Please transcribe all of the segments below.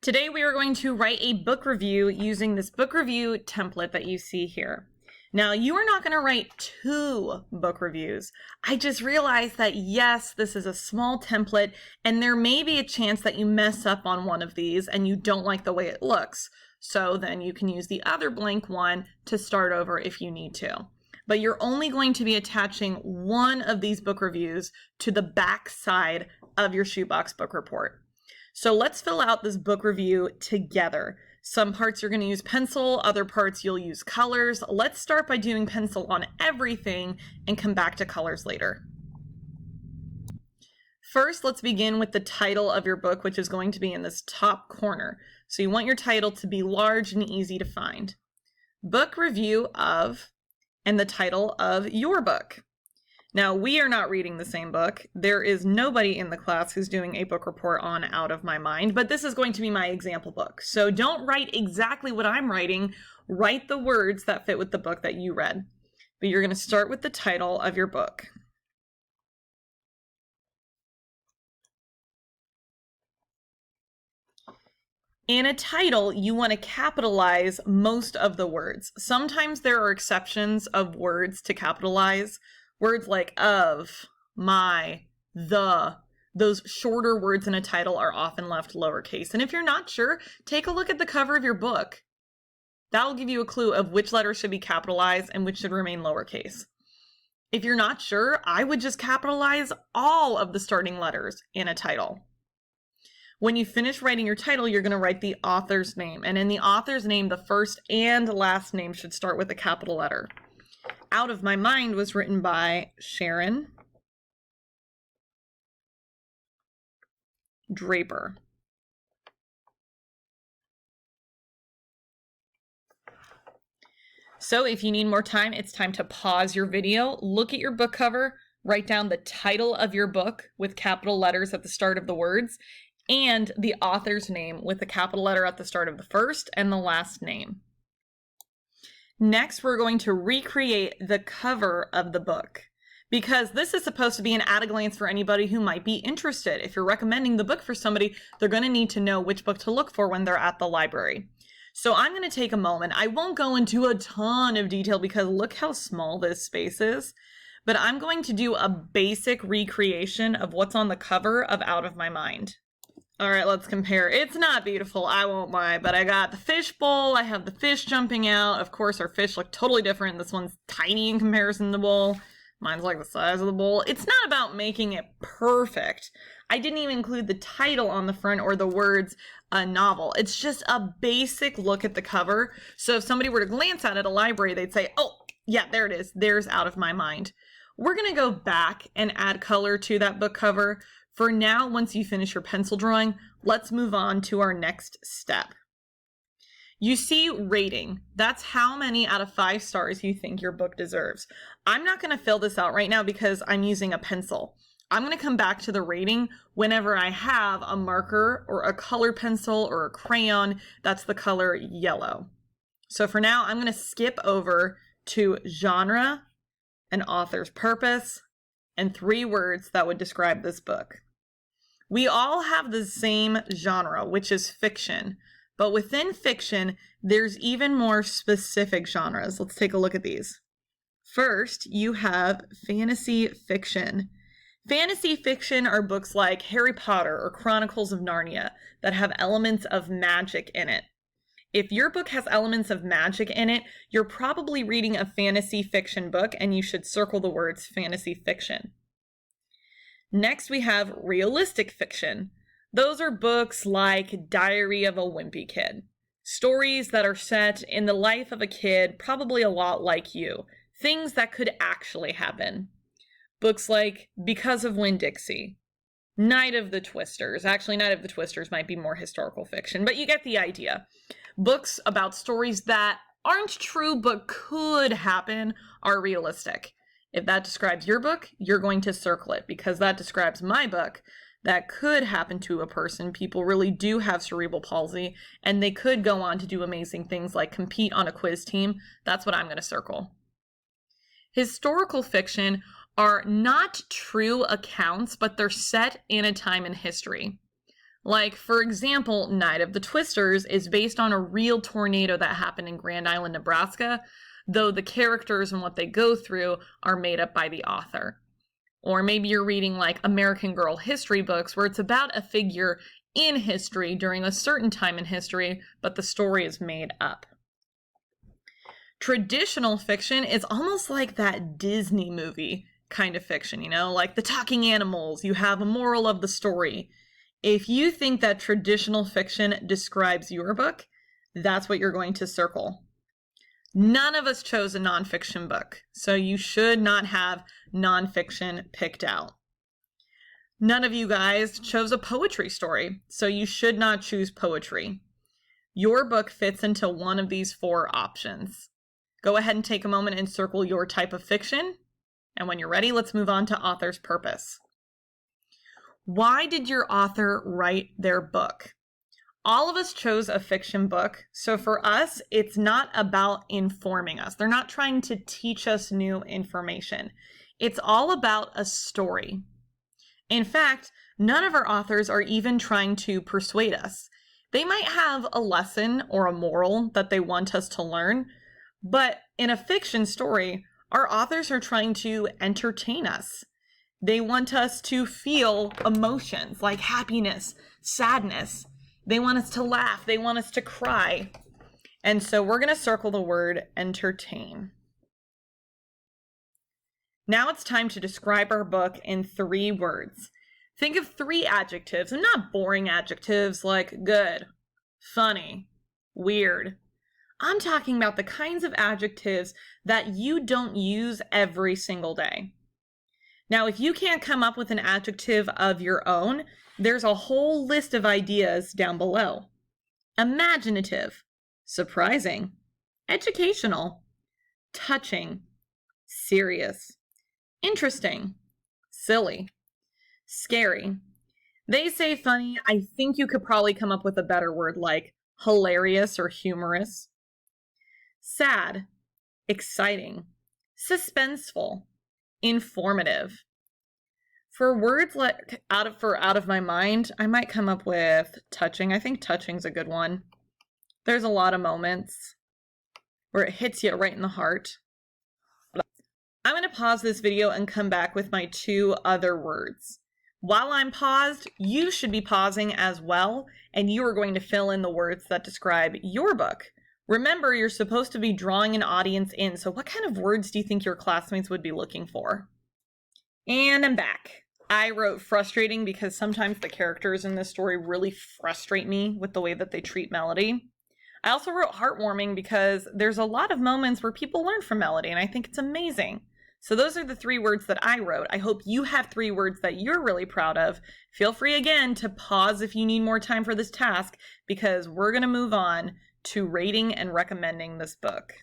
Today we are going to write a book review using this book review template that you see here. Now, you are not going to write 2 book reviews. I just realized that yes, this is a small template and there may be a chance that you mess up on one of these and you don't like the way it looks. So then you can use the other blank one to start over if you need to. But you're only going to be attaching one of these book reviews to the back side of your Shoebox book report. So let's fill out this book review together. Some parts you're going to use pencil, other parts you'll use colors. Let's start by doing pencil on everything and come back to colors later. First, let's begin with the title of your book, which is going to be in this top corner. So you want your title to be large and easy to find. Book review of, and the title of your book. Now, we are not reading the same book. There is nobody in the class who's doing a book report on Out of My Mind, but this is going to be my example book. So don't write exactly what I'm writing. Write the words that fit with the book that you read. But you're going to start with the title of your book. In a title, you want to capitalize most of the words. Sometimes there are exceptions of words to capitalize. Words like of, my, the, those shorter words in a title are often left lowercase. And if you're not sure, take a look at the cover of your book. That'll give you a clue of which letters should be capitalized and which should remain lowercase. If you're not sure, I would just capitalize all of the starting letters in a title. When you finish writing your title, you're going to write the author's name. And in the author's name, the first and last name should start with a capital letter. Out of My Mind was written by Sharon Draper. So if you need more time, it's time to pause your video, look at your book cover, write down the title of your book with capital letters at the start of the words, and the author's name with a capital letter at the start of the first and the last name. Next, we're going to recreate the cover of the book because this is supposed to be an at-a-glance for anybody who might be interested. If you're recommending the book for somebody, they're going to need to know which book to look for when they're at the library. So I'm going to take a moment. I won't go into a ton of detail because look how small this space is, but I'm going to do a basic recreation of what's on the cover of Out of My Mind. All right, let's compare. It's not beautiful, I won't lie, but I got the fish bowl. I have the fish jumping out. Of course, our fish look totally different. This one's tiny in comparison to the bowl. Mine's like the size of the bowl. It's not about making it perfect. I didn't even include the title on the front or the words a novel. It's just a basic look at the cover. So if somebody were to glance at it at a library, they'd say, oh, yeah, there it is. There's Out of My Mind. We're going to go back and add color to that book cover. For now, once you finish your pencil drawing, let's move on to our next step. You see rating. That's how many out of 5 stars you think your book deserves. I'm not going to fill this out right now because I'm using a pencil. I'm going to come back to the rating whenever I have a marker or a color pencil or a crayon that's the color yellow. So for now, I'm going to skip over to genre, an author's purpose, and 3 words that would describe this book. We all have the same genre, which is fiction, but within fiction, there's even more specific genres. Let's take a look at these. First, you have fantasy fiction. Fantasy fiction are books like Harry Potter or Chronicles of Narnia that have elements of magic in it. If your book has elements of magic in it, you're probably reading a fantasy fiction book, and you should circle the words fantasy fiction. Next, we have realistic fiction. Those are books like Diary of a Wimpy Kid. Stories that are set in the life of a kid, probably a lot like you. Things that could actually happen. Books like Because of Winn-Dixie, Night of the Twisters. Actually, Night of the Twisters might be more historical fiction, but you get the idea. Books about stories that aren't true but could happen are realistic. If that describes your book, you're going to circle it because that describes my book. That could happen to a person. People really do have cerebral palsy and they could go on to do amazing things like compete on a quiz team. That's what I'm going to circle. Historical fiction are not true accounts, but they're set in a time in history. Like, for example, Night of the Twisters is based on a real tornado that happened in Grand Island, Nebraska, though the characters and what they go through are made up by the author. Or maybe you're reading like American Girl history books where it's about a figure in history during a certain time in history, but the story is made up. Traditional fiction is almost like that Disney movie kind of fiction, like the talking animals, you have a moral of the story. If you think that traditional fiction describes your book, that's what you're going to circle. None of us chose a nonfiction book, so you should not have nonfiction picked out. None of you guys chose a poetry story, so you should not choose poetry. Your book fits into one of these 4 options. Go ahead and take a moment and circle your type of fiction, and when you're ready, let's move on to author's purpose. Why did your author write their book? All of us chose a fiction book, so for us, it's not about informing us. They're not trying to teach us new information. It's all about a story. In fact, none of our authors are even trying to persuade us. They might have a lesson or a moral that they want us to learn, but in a fiction story, our authors are trying to entertain us. They want us to feel emotions like happiness, sadness. They want us to laugh. They want us to cry. And so we're going to circle the word entertain. Now it's time to describe our book in 3 words. Think of 3 adjectives, and not boring adjectives like good, funny, weird. I'm talking about the kinds of adjectives that you don't use every single day. Now, if you can't come up with an adjective of your own, there's a whole list of ideas down below. Imaginative, surprising, educational, touching, serious, interesting, silly, scary. They say funny. I think you could probably come up with a better word like hilarious or humorous. Sad, exciting, suspenseful, informative. For words like out of my mind, I might come up with touching. I think touching's a good one. There's a lot of moments where it hits you right in the heart. I'm going to pause this video and come back with my 2 other words. While I'm paused, you should be pausing as well, and you are going to fill in the words that describe your book. Remember, you're supposed to be drawing an audience in, so what kind of words do you think your classmates would be looking for? And I'm back. I wrote frustrating because sometimes the characters in this story really frustrate me with the way that they treat Melody. I also wrote heartwarming because there's a lot of moments where people learn from Melody, and I think it's amazing. So those are the 3 words that I wrote. I hope you have 3 words that you're really proud of. Feel free again to pause if you need more time for this task, because we're going to move on to rating and recommending this book.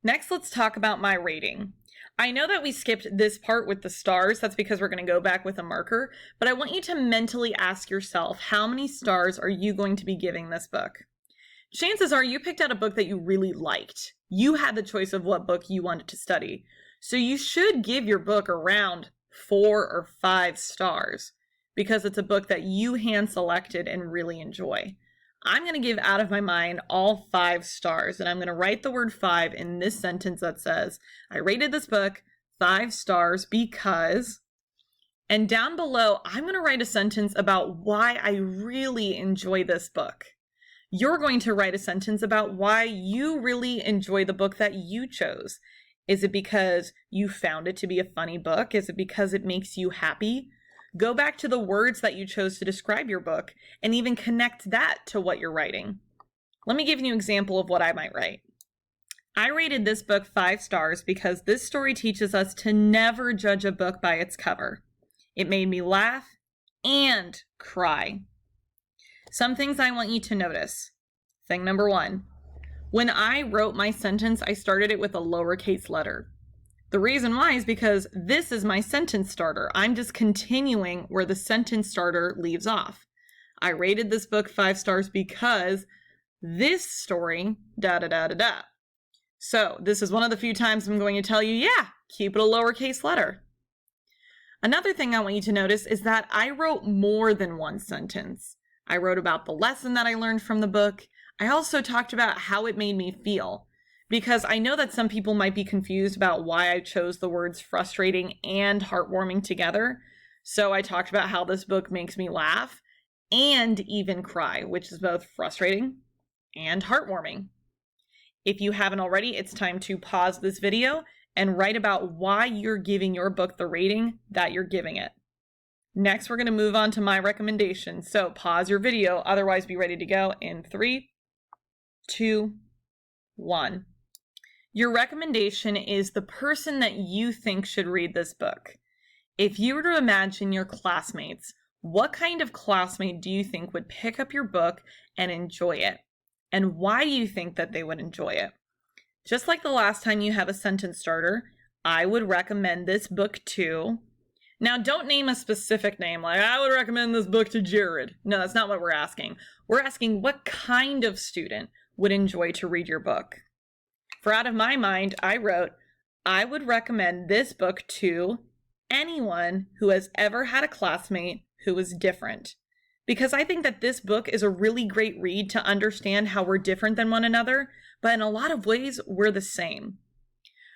Next, let's talk about my rating. I know that we skipped this part with the stars. That's because we're going to go back with a marker, but I want you to mentally ask yourself, how many stars are you going to be giving this book? Chances are you picked out a book that you really liked. You had the choice of what book you wanted to study. So you should give your book around 4 or 5 stars because it's a book that you hand selected and really enjoy. I'm going to give Out of My Mind all 5 stars, and I'm going to write the word 5 in this sentence that says, I rated this book 5 stars because, and down below, I'm going to write a sentence about why I really enjoy this book. You're going to write a sentence about why you really enjoy the book that you chose. Is it because you found it to be a funny book? Is it because it makes you happy? Go back to the words that you chose to describe your book and even connect that to what you're writing. Let me give you an example of what I might write. I rated this book 5 stars because this story teaches us to never judge a book by its cover. It made me laugh and cry. Some things I want you to notice. Thing number 1. When I wrote my sentence, I started it with a lowercase letter. The reason why is because this is my sentence starter. I'm just continuing where the sentence starter leaves off. I rated this book 5 stars because this story, da-da-da-da-da. So this is one of the few times I'm going to tell you, yeah, keep it a lowercase letter. Another thing I want you to notice is that I wrote more than one sentence. I wrote about the lesson that I learned from the book. I also talked about how it made me feel, because I know that some people might be confused about why I chose the words frustrating and heartwarming together. So I talked about how this book makes me laugh and even cry, which is both frustrating and heartwarming. If you haven't already, it's time to pause this video and write about why you're giving your book the rating that you're giving it. Next, we're going to move on to my recommendation. So pause your video, otherwise be ready to go in 3, 2, 1. Your recommendation is the person that you think should read this book. If you were to imagine your classmates, what kind of classmate do you think would pick up your book and enjoy it? And why do you think that they would enjoy it? Just like the last time you have a sentence starter, I would recommend this book to... Now, don't name a specific name, like, I would recommend this book to Jared. No, that's not what we're asking. We're asking what kind of student would enjoy to read your book. For out of my mind, I wrote, I would recommend this book to anyone who has ever had a classmate who was different. Because I think that this book is a really great read to understand how we're different than one another, but in a lot of ways, we're the same.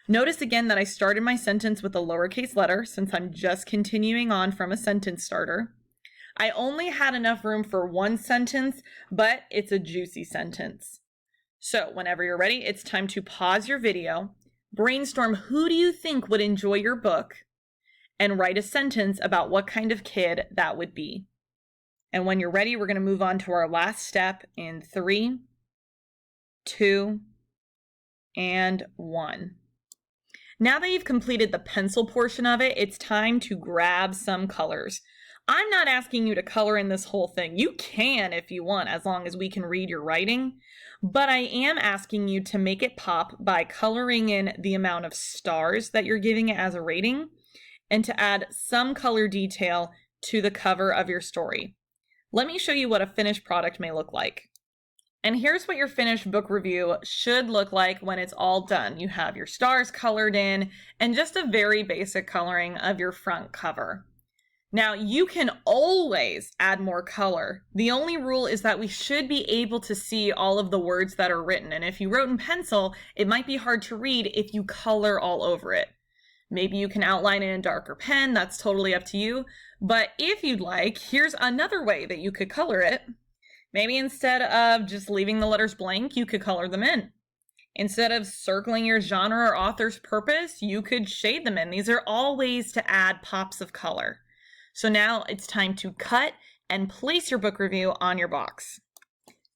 Notice again that I started my sentence with a lowercase letter since I'm just continuing on from a sentence starter. I only had enough room for one sentence, but it's a juicy sentence. So whenever you're ready, it's time to pause your video, brainstorm who do you think would enjoy your book, and write a sentence about what kind of kid that would be. And when you're ready, we're going to move on to our last step in 3, 2, and 1. Now that you've completed the pencil portion of it, it's time to grab some colors. I'm not asking you to color in this whole thing. You can if you want, as long as we can read your writing. But I am asking you to make it pop by coloring in the amount of stars that you're giving it as a rating, and to add some color detail to the cover of your story. Let me show you what a finished product may look like. And here's what your finished book review should look like when it's all done. You have your stars colored in and just a very basic coloring of your front cover. Now, you can always add more color. The only rule is that we should be able to see all of the words that are written. And if you wrote in pencil, it might be hard to read if you color all over it. Maybe you can outline it in a darker pen. That's totally up to you. But if you'd like, here's another way that you could color it. Maybe instead of just leaving the letters blank, you could color them in. Instead of circling your genre or author's purpose, you could shade them in. These are all ways to add pops of color. So now it's time to cut and place your book review on your box.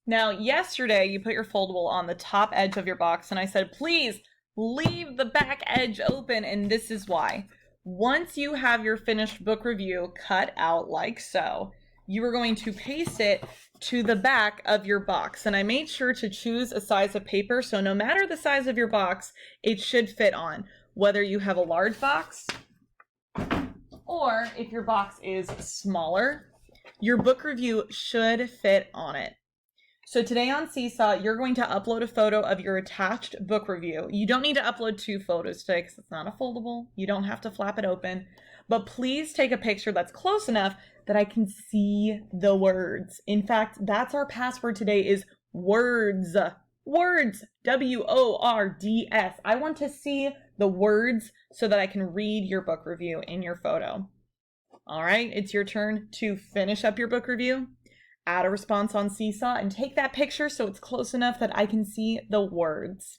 Now, yesterday you put your foldable on the top edge of your box, and I said, please leave the back edge open, and this is why. Once you have your finished book review cut out like so, you are going to paste it to the back of your box. And I made sure to choose a size of paper, so no matter the size of your box, it should fit on. Whether you have a large box, or if your box is smaller, your book review should fit on it. So today on Seesaw, you're going to upload a photo of your attached book review. You don't need to upload 2 photos today because it's not a foldable. You don't have to flap it open. But please take a picture that's close enough that I can see the words. In fact, that's our password today is words. Words. W-O-R-D-S. I want to see the words so that I can read your book review in your photo. All right, it's your turn to finish up your book review. Add a response on Seesaw and take that picture so it's close enough that I can see the words.